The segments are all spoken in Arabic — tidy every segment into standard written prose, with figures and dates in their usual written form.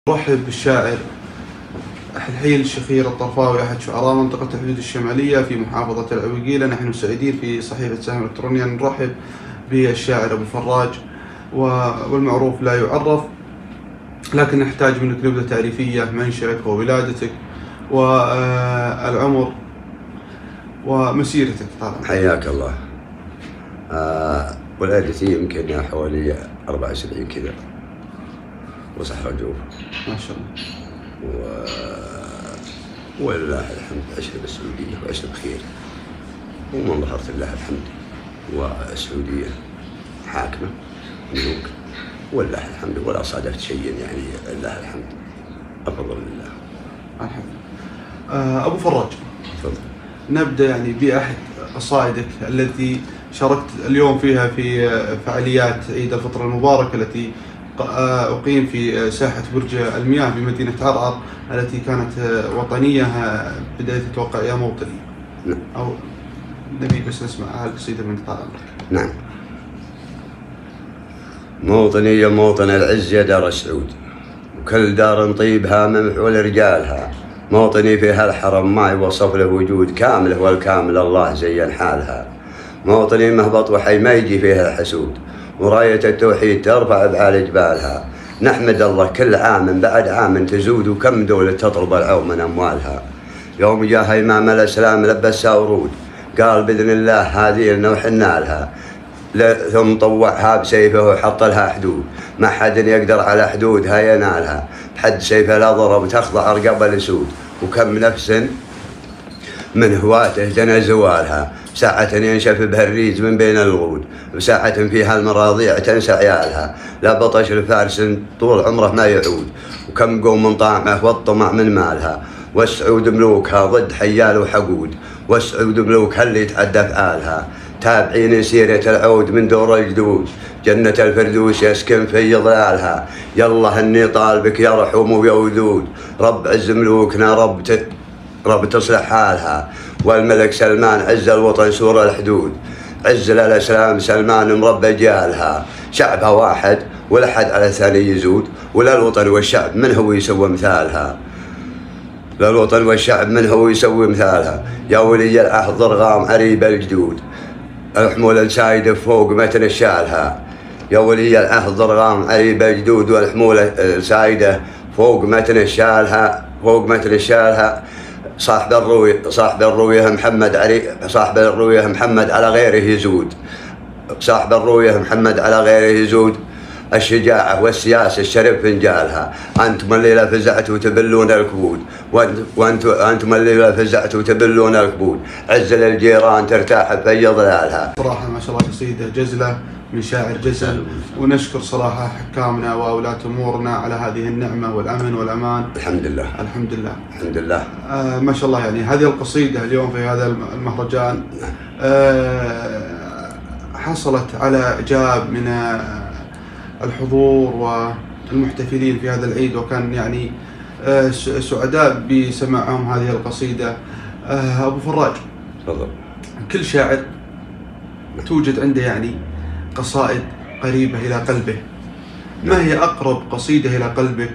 رحب بالشاعر الحين الشخير الطرفاوي أحد شعراء منطقة الحدود الشمالية في محافظة العويقيلة. نحن سعيدين في صحيفة سهم الإلكترونية أن نرحب بالشاعر أبو فراج، والمعروف لا يعرف، لكن نحتاج منك نبذة تعريفية، منشأك وولادتك والعمر ومسيرتك طبعا. حياك الله. ولادتي يمكن حوالي 74 كذا، وصحراء جوف ما شاء الله. ولله الحمد عشت بالسعودية وعشت بخير، ومن ظهرت الله الحمد. والسعودية حاكمة ملوك ولله الحمد، ولا صادفت شيء يعني لله الحمد، أفضل لله الحمد. أبو فراج، تفضل. نبدأ يعني بأحد قصائدك التي شاركت اليوم فيها في فعاليات عيد الفطر المبارك التي أقيم في ساحة برج المياه بمدينة عرعر، التي كانت وطنية بداية تتوقع يا موطني. نعم. أو نبي بس نسمع هالقصيدة من طال عمرك. نعم. موطني يا موطن العز يا دار السعود، وكل دار طيبها ممحول رجالها. موطني في هالحرم ما يوصف له وجود كامله، والكامل الله زين حالها. موطني مهبط وحي ما يجي فيها الحسود، وراية التوحيد ترفع بعال جبالها. نحمد الله كل عام بعد عام تزود، وكم دولة تطلب العون من أموالها. يوم جاء إمام الإسلام لبسها ورود، قال بإذن الله هذه لنا وحنا لها. ثم طوعها بسيفه وحط لها حدود، ما حد يقدر على حدودها ينالها. بحد سيفه لا ضرب تخضع رقب الأسود، وكم نفس من هواته جنى زوالها. ساعة ينشف بها الريز من بين الغود، وساعة فيها المراضيع تنسى عيالها. لا بطش الفارس طول عمره ما يعود، وكم قوم من طامعه والطمع من مالها. والسعود ملوكها ضد حيال وحقود، والسعود ملوكها اللي يتعدى افعالها. تابعين سيرة العود من دور الجدود، جنة الفردوس يسكن في ظلالها. يالله اني طالبك يا رحوم ويا ودود، رب عز ملوكنا رب تصلح حالها. والملك سلمان عز الوطن سور الحدود، عز للاسلام سلمان مربى جالها. شعبها واحد ولا حد على ثاني يزود، ولا الوطن والشعب من هو يسوي مثالها. لا الوطن والشعب من هو يسوي مثالها. يا ولي العهد ضرغام عريب الجدود، الحمولة السايدة فوق متن الشالها. يا ولي العهد ضرغام عريب الجدود، والحمولة السايدة فوق متن الشالها، فوق متن الشالها. صاحب الروية محمد على غيره يزود، صاحب الروية محمد على غيره يزود. الشجاعة والسياسة الشرف فنجالها. أنتم الليلة فزعتوا تبلون الكبود، وأنتم الليلة فزعتوا تبلون الكبود. عز للجيران ترتاح في ظلالها. صراحة ما شاء الله قصيدة جزلة من شاعر جزل، ونشكر صراحة حكامنا وأولاة أمورنا على هذه النعمة والأمن والأمان. الحمد لله الحمد لله الحمد لله. ما شاء الله. يعني هذه القصيدة اليوم في هذا المهرجان حصلت على إعجاب من الحضور والمحتفلين في هذا العيد، وكان يعني سعداء بسماعهم هذه القصيدة. أبو فراج، تفضل. كل شاعر توجد عنده يعني قصائد قريبة إلى قلبه. ما هي أقرب قصيدة إلى قلبك؟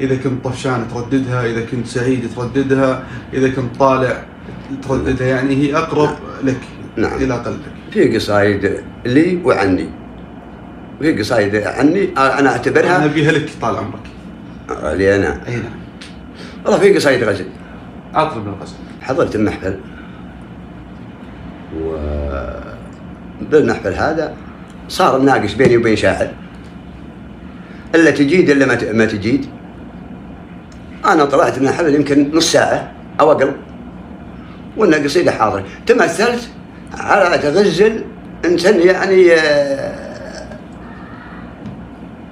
إذا كنت طفشان ترددها، إذا كنت سعيد ترددها، إذا كنت طالع ترددها، يعني هي أقرب لك إلى قلبك. في قصايد لي وعني، في قصايد عني أنا أعتبرها نبيها لك طال عمرك. لي أنا؟ أي نعم. والله في قصايد غزل. أطلب من الغزل. حضرت المحفل، بالمحفل هذا صار الناقش بيني وبين شاعر، إلا تجيد إلا ما تجيد. أنا طلعت من الحفل يمكن نص ساعة أو أقل، وإن قصيدة حاضرة. تمثلت على تغزل إنسان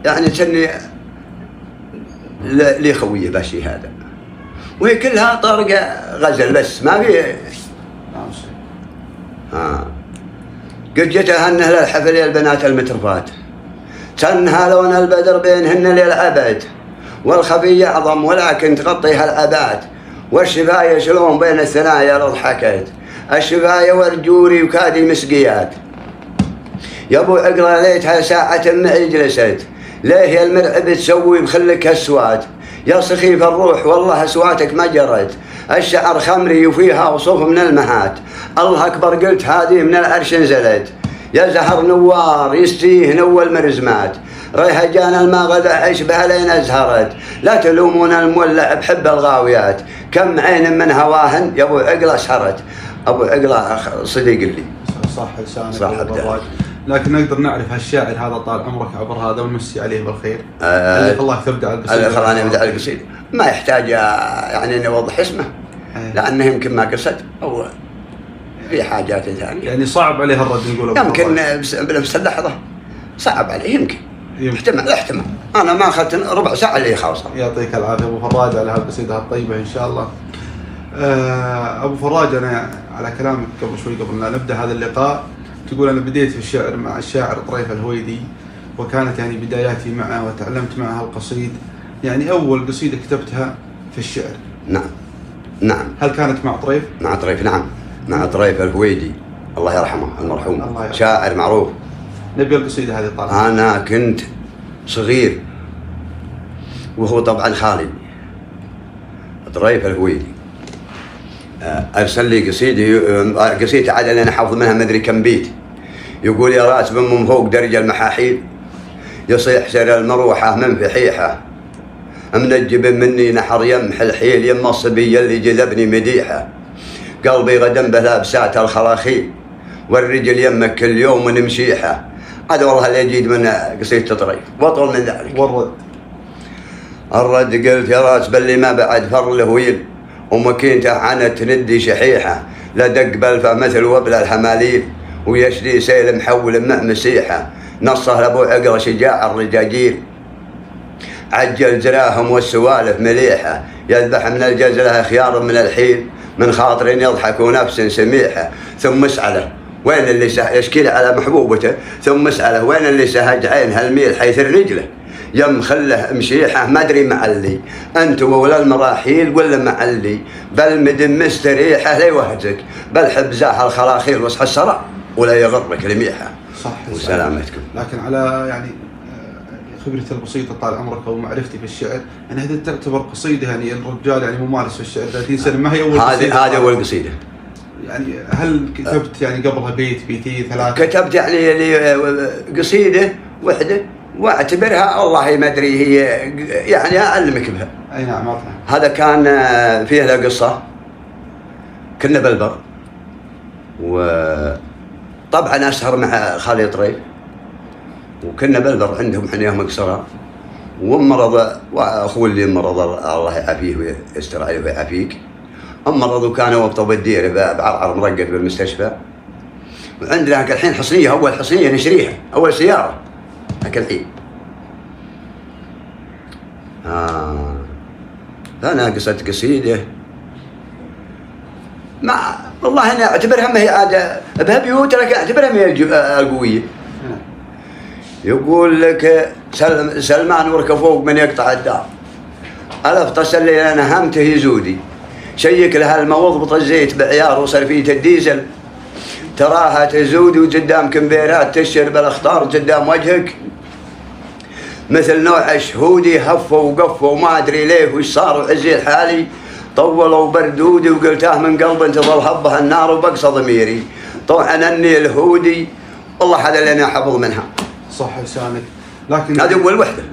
يعني تني لي خويه باشي هذا، وهي كلها طارقة غزل بس ما في. قد جتهنه للحفل يا البنات المترفات، تنها لون البدر بينهن للعبد، والخفي أعظم ولكن تغطيها العبات. والشفاية شلون بين الثنايا لو ضحكت، الشفاية والجوري وكادي مسقيات. يا ابو عقله ليتها ساعة معي جلست، ليه يا المرعب تسوي بخلك هالسواد. يا سخيف الروح والله أصواتك ما جرت، الشعر خمري وفيها وصوف من المهات، الله أكبر قلت هذه من العرش نزلت، يا زهر نوار يستيه نوى المرزمات، ريهجان الماء غدا عشبها لين أزهرت، لا تلومون المولع بحب الغاويات، كم عين من هواهن يا أبو عقلة سهرت. أبو عقلة صديق لي. صح لسانك صح أبو فراج. لكن نقدر نعرف هالشاعر هذا طال عمرك عبر هذا ونمسي عليه بالخير. اللي خلاك تبدأ على القصيدة. اللي خلاني أبدأ على القصيدة ما يحتاج يعني إني أوضح اسمه، لأنه يمكن ما قصد أو في حاجات ثانية. يعني صعب عليه الرد نقول. يمكن بنفس اللحظة صعب عليه يمكن. احتمال أنا ما أخذت ربع ساعة اللي خالصة. يعطيك العافية أبو فراج على هالقصيدة الطيبة إن شاء الله. أبو فراج، أنا على كلامك قبل شوي قبل لا نبدأ هذا اللقاء تقول أنا بديت في الشعر مع الشاعر طريف الهويدي، وكانت يعني بداياتي معه وتعلمت معه القصيد. يعني أول قصيدة كتبتها في الشعر. نعم. هل كانت مع طريف؟ مع طريف، نعم، مع طريف الهويدي الله يرحمه المرحوم، شاعر معروف. نبي القصيدة هذه طالعة. أنا كنت صغير وهو طبعا خالي طريف الهويدي، أرسل لي قصيدة عاد أنا حافظ منها مدري كم بيت، يقول يا راس من فوق درج المحاحيل يصيح سر المروحة من فحيحة، منجب مني نحر يمح الحيل يم الصبي اللي جذبني مديحة، قلبي غدم بلابسات الخلاخيل والرجل يمك كل يوم من مشيحة. هذا والله اللي يجيد من قصيدة طريف وأطول من ذلك. الرد قلت يا راس باللي ما بعد فر الهويل ومكينته عنت ندي شحيحة، لا دق بلفه مثل وبل الحماليل ويشري سيل محول مع مسيحة، نصه لابو عقرة شجاع الرجاجيل عجل جراهم والسوالف مليحة، يذبح من الجزلة خيار من الحيل من خاطر يضحك ونفس سميحة، ثم اسأله وين اللي يشكي على محبوبته، ثم اسأله وين اللي سهج عين هالميل حيث الرجله يم خله مشيحه ما ادري معلي انت ولا المراحيل ولا معلي، بل مدم مستريحه لا يوهجك بل حبزاح الخلاخيل وصح السراء ولا يغرك لميحه. صح وسلامتكم. لكن على يعني خبرتي البسيطه طال عمرك او معرفتي في الشعر، يعني هذه تعتبر قصيده، يعني الرجال يعني ممارس في الشعر 30 سنه ما هي اول قصيده. هذه اول قصيده. يعني هل كتبت يعني قبلها بيت بيتين ثلاثه؟ كتبت يعني قصيده وحده واعتبرها والله ما ادري هي يعني اعلمك بها. اي نعم اطلع. هذا كان فيه له قصه، كنا بالبر وطبعا اسهر مع خالي طريف وكنا بالبر عندهم احنا يوم قصراء، ومرض واخوه اللي مرض الله يعافيه ويستر عليه ويعافيك، مرض وكانوا وبطوا بالديره بعرعر مرقد بالمستشفى، وعندنا الحين حصنيه، اول حصنيه نشريها اول سياره ذاك الحين. فأنا قصت قصيدة ما والله أنا أعتبرها ما هي عادة بها بيوت، لكن أعتبرها ما هي القوية. يقول لك سلمان وركب فوق من يقطع الدار، ألف تصل لي أنا همته يزودي، شيك لها الموضبط الزيت بعيار وصرفية الديزل تراها تزود وقدام كمبيرات تشر بالاخطار قدام وجهك مثل نوع شهودي هفوا وقفوا وما ادري ليه وش صار وعزي الحالي طولوا بردودي وقلتاه من قلب تظل هبها النار وبقصى ضميري طبعا اني الهودي والله هذا اللي انا حافظ منها. صح لسانك. لكن هذه اول وحده.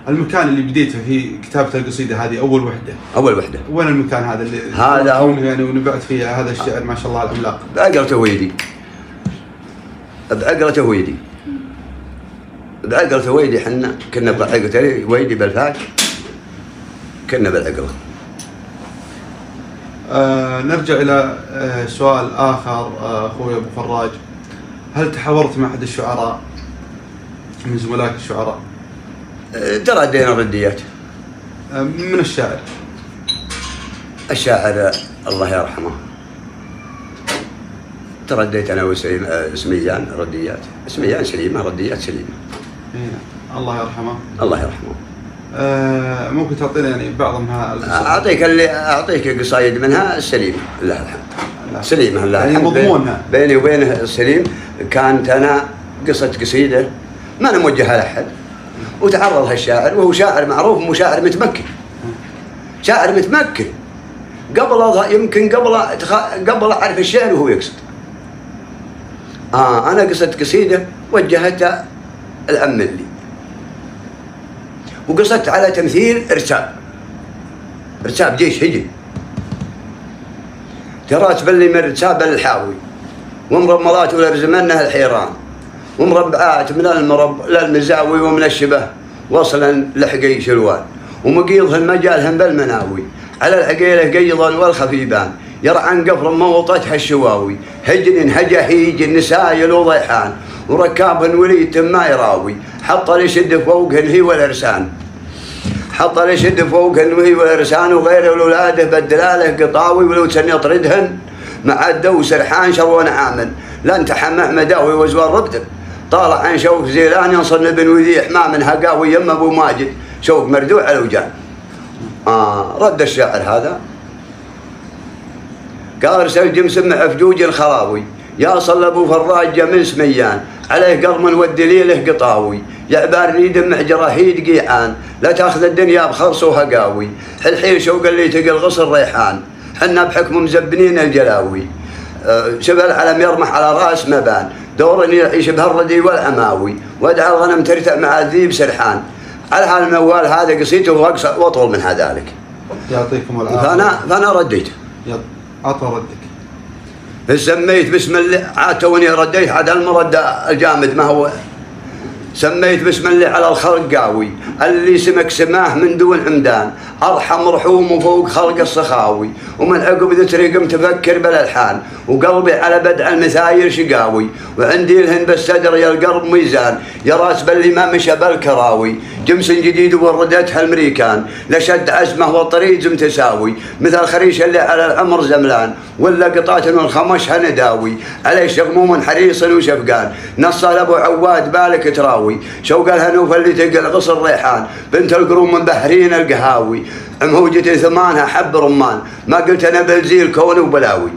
المكان اللي بديته في كتابة القصيدة هذه أول وحدة. أول وحدة. وين المكان هذا اللي هذا هو يعني ونبعت فيه هذا الشعر ما شاء الله العملاق. بعقرة هويدي. بعقرة هويدي. بعقرة هويدي حنا كنا بعقرة هويدي بالفاك. كنا بالعقرة. نرجع إلى سؤال آخر أخوي أبو فراج، هل تحاورت مع أحد الشعراء من زملائك الشعراء؟ تردينا رديات. من الشاعر؟ الشاعر الله يرحمه ترديت أنا وسليم سميان رديات، سميان سليمة رديات سليمة. الله يرحمه. الله يرحمه. ممكن تعطينا يعني بعض منها؟ أعطيك قصايد منها السليمة لله الحمد. سليمة لله يعني مضمونها بيني وبينه السليم كانت أنا قصة قصيدة ما أنا موجهها لأحد وتعرضها الشاعر وهو شاعر معروف وشاعر متمكن شاعر متمكن يمكن قبل أعرف الشعر وهو يقصد. أنا قصدت قصيدة وجهتها العم لي، وقصدت على تمثيل إرساب جيش هجن. ترى تبلي من إرساب الحاوي، ومرملات ولرزمنه الحيران، ومربعات من للمزاوي ومن الشبه وصلا لحقي شلوان، ومقيضهن مجالهن بالمناوي، على العقيله قيضا والخفيبان، يرعن قفر موطتها الشواوي، هجن هجهيج النسايل وضيحان، وركابهن وليد ما يراوي، حط ليشد فوقهن هي والارسان، حط ليشد فوقهن هي والارسان، وغيره ولاده بالدلاله قطاوي، ولو تن يطردهن مع الدو سرحان شرون عامل، لن تحمح مداوي وزوار ربدن، طالع عن شوق زيلان ينصر بن وذي حمام هقاوي يم ابو ماجد، شوق مردوع على وجان. رد الشاعر هذا قال ارسل جمس مع فجوج الخراوي، يا صل ابو فراج من سميان، عليه قرم والدليله قطاوي، يعبار ريد مع جراهيد قيعان، لا تاخذ الدنيا بخرص وهقاوي، الحين شوق اللي تقل غصر ريحان، حنا بحكم مزبنين الجلاوي، شبه العلم يرمح على راس مبان، دور يعيش بهالردي والعماوي، ودع الغنم ترتع مع الذيب سرحان. على هالموال هذا قصيته واطول من هذلك. يعطيكم العافيه. فانا رديت. عطى ردك. سميت بسم الله، عاد توني رديت عاد المرد الجامد ما هو. سميت بسم الله على الخلق قاوي، اللي سمك سماه من دون عمدان، ارحم رحوم وفوق خلق السخاوي، ومن عقب ذتري قمت افكر بالالحان، وقلبي على بدع المثاير شقاوي، وعندي الهن بالصدر يا القلب ميزان، يا راس باللي ما مشى بالكراوي، جمس جديد وردتها المريكان، لشد عزمه والطريق متساوي، مثل الخريش اللي على العمر زملان، ولا قطات والخمشها نداوي، عليه شغموم حريص وشفقان، نصه ابو عواد بالك تراوي، شوق الهنوف اللي تقل غصر ريحان، بنت القروم من بحرين القهاوي، عمهوجة ثمانها حب رمان، ما قلت انا بلزيل كون وبلاوي،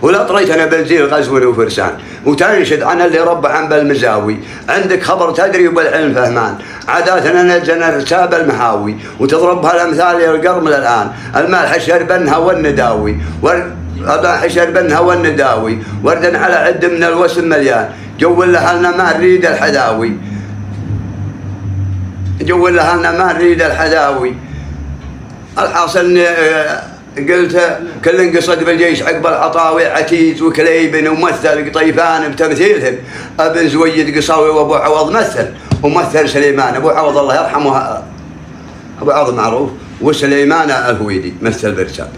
ولا طريت انا بلزيل غزو وفرسان، وتنشد عن اللي ربع عن بالمزاوي، عندك خبر تدري وبالعلم فهمان، عاداتنا نزلنا رساب المهاوي، وتضربها الامثال يا القرم الان، المالح شربنها والنداوي، المالح شربنها والنداوي، وردا على عد من الوسم مليان، جول لها لنا ما نريد الحداوي، جول لها لنا ما نريد الحداوي. الحاصل قلت كل قصد بالجيش عقب العطاوي، عتيز وكليبن ومثل قطيفان بتمثيلهم، ابن زويد قصاوي وابو عوض مثل، ومثل سليمان ابو عوض الله يرحمه، ابو عوض معروف، وسليمان الهويدي مثل برساب.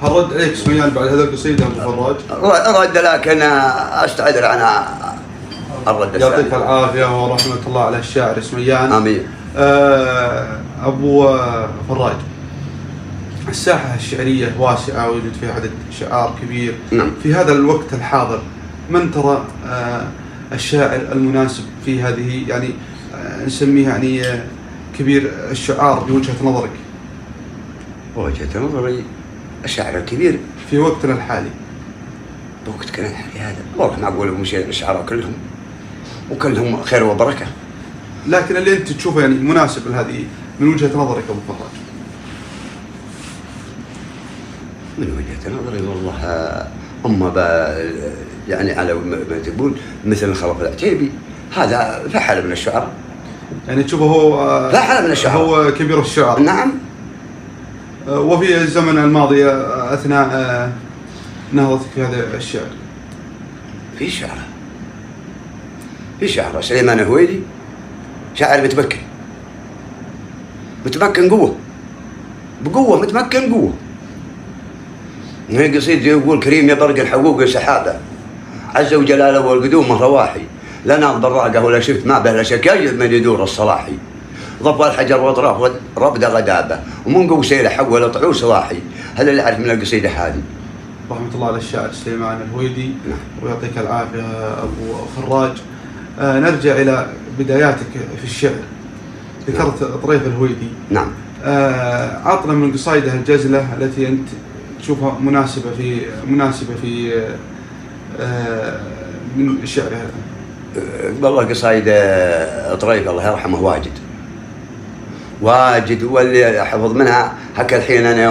هل رد عليك سميان بعد هذا القصيده ابو فراج؟ رد، لكن استعذر عن الرد الثاني. يعطيك العافيه ورحمه الله على الشاعر سميان. امين. ابو فراج، الساحة الشعرية واسعة ويوجد فيها عدد شعار كبير. نعم. في هذا الوقت الحاضر من ترى الشاعر المناسب في هذه، يعني نسميه يعني كبير الشعار بوجهة نظرك؟ وجهة نظري الشاعر الكبير في وقتنا الحالي. بوقتنا الحالي هذا والله ما أقول لهم شيء، الشعراء كلهم وكلهم خير وبركة، لكن اللي أنت تشوفه يعني مناسب لهذه من وجهة نظرك أبو فراج؟ من وجهة نظري والله يعني على ما تقول مثل خلف العتيبي، هذا فحل من الشعراء. يعني تشوفه هو فحل من الشعراء، هو كبير الشعراء. نعم. وفي الزمن الماضي أثناء نهضتك في هذا الشعر في شعراء سليمان الهويدي شاعر متمكن بقوة متمكن قوة. من قصيد يقول كريم يا برق الحقوق سحابة، عز وجلاله والقدوم رواحي، لا ناض بالراقة ولا شفت ما به لا شكاية من يدور الصلاحي، ضب الحجر واطراف ربد غدابة، ومن قوسيله حول طعو صلاحي. هذا اللي أعرف من القصيدة هذه. رحمة الله على الشاعر سليمان الهويدي. نعم. ويعطيك العافية أبو فراج. نرجع إلى بداياتك في الشعر. ذكرت طريف الهويدي. نعم. عطنا من قصائده الجزلة التي أنت تشوفها مناسبة في من الشعر هذا. والله قصائد طريف الله يرحمه واجد، واجد، واللي احفظ منها هكا الحين انا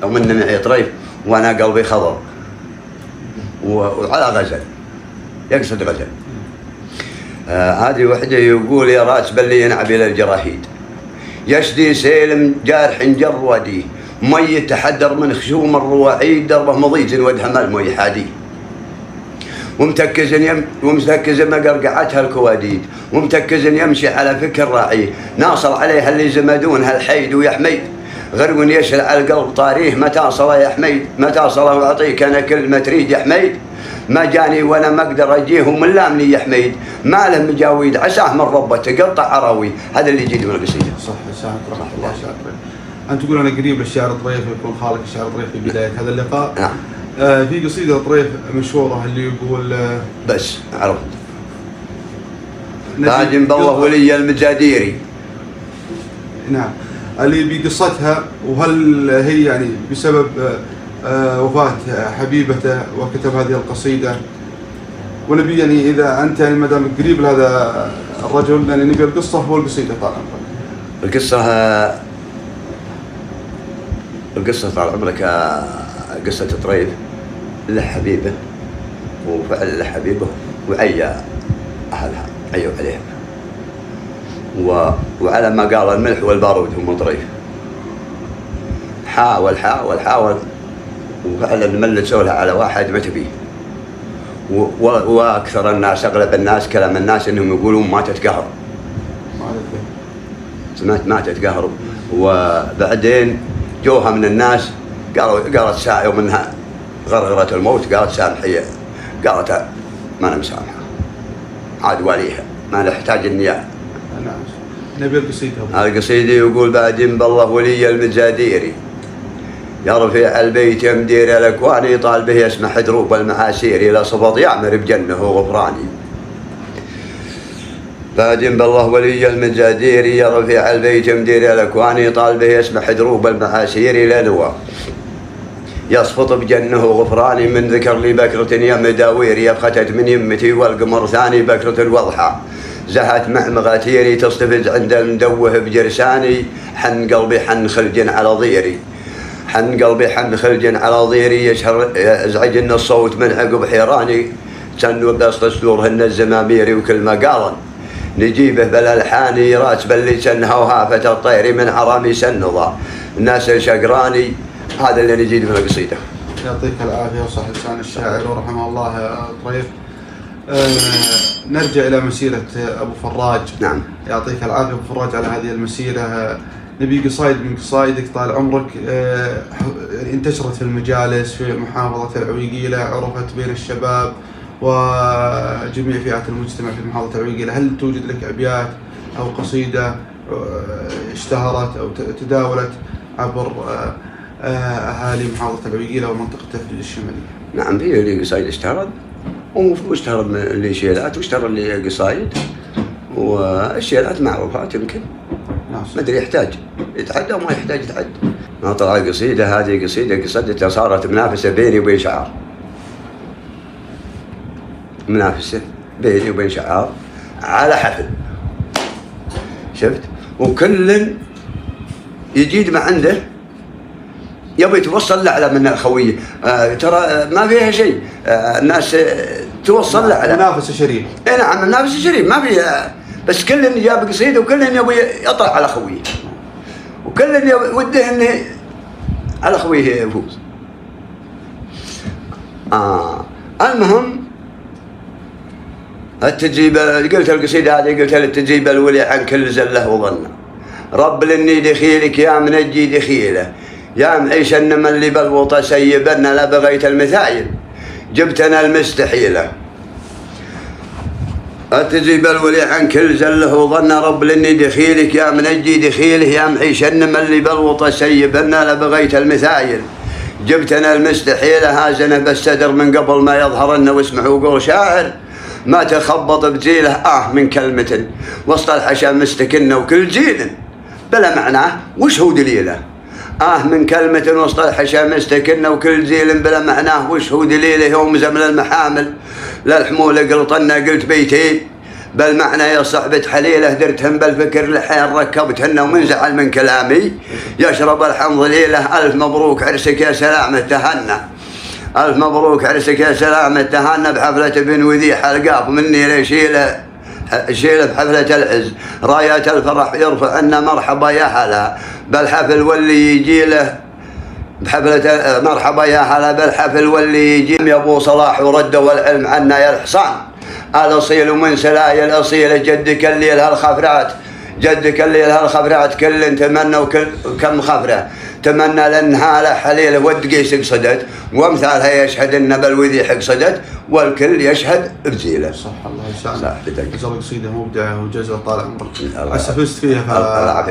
يوم اني معي طريف وانا قلبي خضر وعلى غزل يقصد غزل. هذه وحده يقول يا راس بلي ينعب الى الجراحيد يشدي سيلم جارح جرودي ميت تحدر من خشوم الرواعيد دربه مضيج ودها مال مي حادي ومتكز مقرقعتها الكواديد ومتكز يمشي على فكر راعي ناصر عليها اللي زمدونها الحيد ويا حميد غرون يشل على القلب طاريه متى صل يا حميد متى صل واعطيك انا كل ما تريد يا حميد ما جاني وانا ما اقدر اجيه وملامني يا حميد ما له مجاويد عساه من ربه تقطع عراوي. هذا اللي يجي من القصيده. صح ساعة رحمة الله شاعر. أنت تقول أنا قريب للشاعر طريف ويكون خالق الشاعر طريف في بداية هذا اللقاء. نعم. في قصيدة طريف مشهورة اللي يقول بس عرفت باجن بالله ولي المجاديري. نعم اللي بقصتها وهل هي يعني بسبب وفاة حبيبته وكتب هذه القصيدة ونبي يعني إذا أنت يعني ما دام قريب لهذا الرجل يعني نبي القصة والقصيدة طال عمرك. القصة طال عمرك قصة طريف له حبيبه وفعل له حبيبه وعيا أهلها عيوا عليها وعلى ما قال الملح والبارود هم طريف حاول وفعلا ملسوا لها على واحد مات بيه واكثر الناس اغلب الناس كلام الناس انهم يقولون ماتت قهر سمعت ماتت قهر وبعدين جوها من الناس قالت ساعة يوم انها غرغرة الموت قالت سامحي قالت ما انا مسامحة عاد واليها ما نحتاج النيابة. نعم نبي القصيدة. القصيدة يقول بعدين بالله ولي المجاديري يا رفيع البيت يمدير الاكوان يطال به يسمح دروب المعاسير الى صبط يعمر بجنه غفراني. بعدين بالله ولي المجادير يا رفيع البيت يمدير الاكوان يطال به يسمح دروب المعاسير الى لواء يصفط بجنه غفراني من ذكر لي بكرة يا مداوير يبختت من يمتي والقمر ثاني بكرة الوضحى زهت معمغاتيري تصطفز عند المدوه بجرساني حن قلبي حن خلج على ضيري حن قلبي حن خلج على ضيري يزعجن الصوت من عقب حيراني سنوا بسط صدورهن الزماميري وكل ما قالن نجيبه بالالحاني راس بلي سنها وهافة الطير من عرامي سنضا الناس شقراني. هذا اللي نجيد من القصيدة. يعطيك العافية وصح لسان الشاعر ورحمه الله يا طريف. نرجع إلى مسيرة أبو فراج. نعم. يعطيك العافية أبو فراج على هذه المسيرة. نبي قصايد من قصايدك طال عمرك انتشرت في المجالس في محافظة العويقيلة عرفت بين الشباب وجميع فئات المجتمع في محافظة العويقيلة. هل توجد لك أبيات أو قصيدة اشتهرت أو تداولت عبر أهالي محافظة العويقيلة ومنطقة الحدود الشمالية؟ نعم في لي قصايد اشتهرت واشتهر لي شيلات واشتهر لي قصايد والشيلات معروفات يمكن ما ادري يحتاج يتعدى وما يحتاج يتعدى. نطلع القصيدة هذه قصيدتها صارت منافسة بيني وبين شعار منافسة بيني وبين شعار على حفل شفت وكل يجيد ما عنده يبي توصل لأعلى من الخوية ترى ما فيها شيء الناس توصل لأعلى منافسة شريف. اي نعم منافسة شريف ما فيها بس كل جاب قصيدة وكل يبي يطلع على خويه وكل وده انه على خويه يفوز. المهم التجيب قلت القصيدة هذه قلت التجيب الولي عن كل زله وظنه رب لني دخيلك يا منجي دخيله يا معيش انما اللي بالوطى سيبنا لا بغيت المثايل جبتنا المستحيله التجيب الولي عن كل زله وظن رب لني دخيلك يا منجي دخيله يا معيش انما اللي بالوطى سيبنا لا بغيت المثايل جبتنا المستحيله هازنا بالصدر من قبل ما يظهر لنا واسمعوا قول شاعر ما تخبط بجيله من كلمة وسط الحشا مستكنة وكل جيل بلا معناه وش هو دليله من كلمة وسط الحشا مستكنة وكل جيل بلا معناه وش هو دليله يوم زمن المحامل للحمولة قلطنا قلت بيتين بالمعنى يا صحبة حليله درتهم بالفكر لحين ركبتهن ومن زعل من كلامي يشرب الحمض ليله. ألف مبروك عرسك يا سلامة تهنى، ألف مبروك عرسك يا سلامة تهنى بحفلة بن وذي حلقاف مني ليشيله بحفلة العز. رايات الفرح يرفع عنا مرحبا يا هلا بالحفل واللي يجي له بحفلة مرحبا يا هلا بالحفل واللي يجي. يا ابو صلاح ورد والعلم عنا يا الحصان الاصيل ومن سلايا الاصيله. جدك الليل هالخفرات جدك الليل هالخفرات كل تمنى وكم خفره تمنى لانها حليله والدقيس قصدت وامثالها يشهد ان بالوذي حق صدت والكل يشهد بزيله. صح الله يسعدك. جزاك قصيده مبدعه وجزء طال عمرك. عسى فزت فيها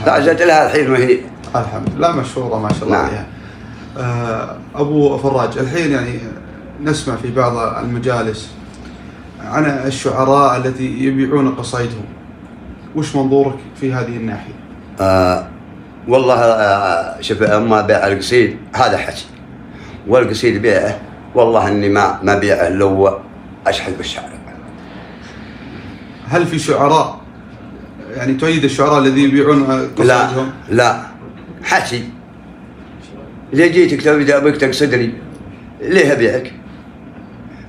فازت لها الحين وهي الحمد لله مشهوره ما شاء الله عليها. ابو فراج الحين يعني نسمع في بعض المجالس عن الشعراء التي يبيعون قصائدهم، وش منظورك في هذه الناحيه؟ والله شوف اما بيع القصيد هذا حكي، والقصيد بيعه والله اني ما بيعه لو اشحذ بالشعر. هل في شعراء يعني تؤيد الشعراء الذي يبيعون قصائدهم؟ لا حكي. ليه جيتك تبي تقصد لي؟ ليه ابيعك؟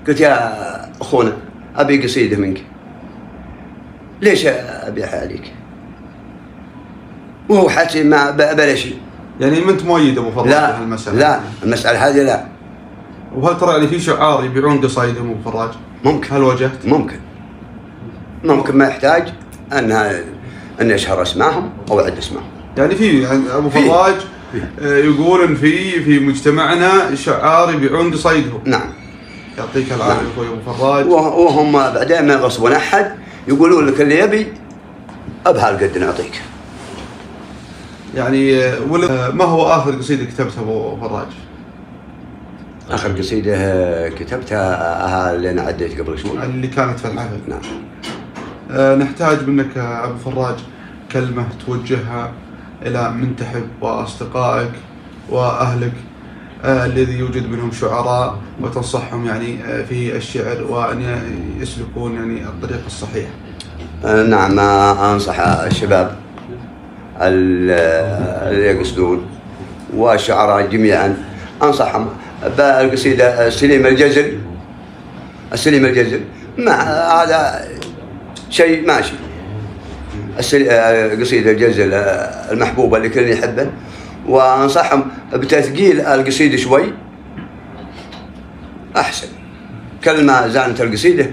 قلت يا اخونا ابي قصيده منك، ليش ابيعها عليك؟ وهو حكي ما بلا شيء. يعني ما انت مؤيد ابو فراج هالمسألة؟ لا المسألة هذه لا. وهل ترى يعني في شعار يبيعون قصايدهم ابو فراج؟ ممكن. هل واجهت؟ ممكن ما يحتاج ان يشهر اسمائهم او يعد اسمائهم. يعني في ابو فراج يقول ان في مجتمعنا شعار يبيعون قصايدهم. نعم. يعطيك العافيه اخوي ابو فراج. وهم بعدين ما يغصبون احد، يقولون لك اللي يبي بهالقد نعطيك. يعني ما هو اخر قصيده كتبتها ابو فراج؟ اخر قصيده كتبتها اللي انا عديت قبل شوي اللي كانت في الحفل. نعم. نحتاج منك ابو فراج كلمه توجهها الى من تحب واصدقائك واهلك الذي يوجد منهم شعراء، وتنصحهم يعني في الشعر وان يسلكون يعني الطريق الصحيح. نعم انصح الشباب اللي يقصدون والشعراء جميعا، انصحهم بالقصيده السليم الجزل مع هذا شيء ماشي. قصيده الجزل المحبوبه اللي كل يحبه، وانصحهم بتثقيل القصيده شوي احسن. كل ما زانت القصيده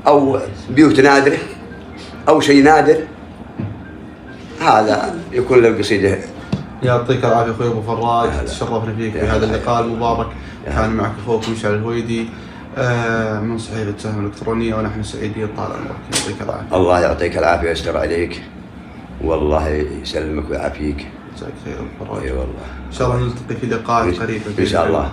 او بيوت نادره او شيء نادر هذا يكون للقصيده. يعطيك العافيه اخوي ابو فراج، تشرفنا فيك في هذا اللقاء المبارك. كان معك اخوكم مشعل الهويدي من صحيفه سهم الالكترونيه، ونحن سعيدين طال عمرك. يعطيك العافيه. الله يعطيك العافيه ويستر عليك والله يسلمك ويعافيك. جزاك خير ابو فراج. اي والله. ان شاء الله نلتقي في لقاء قريب ان شاء الله.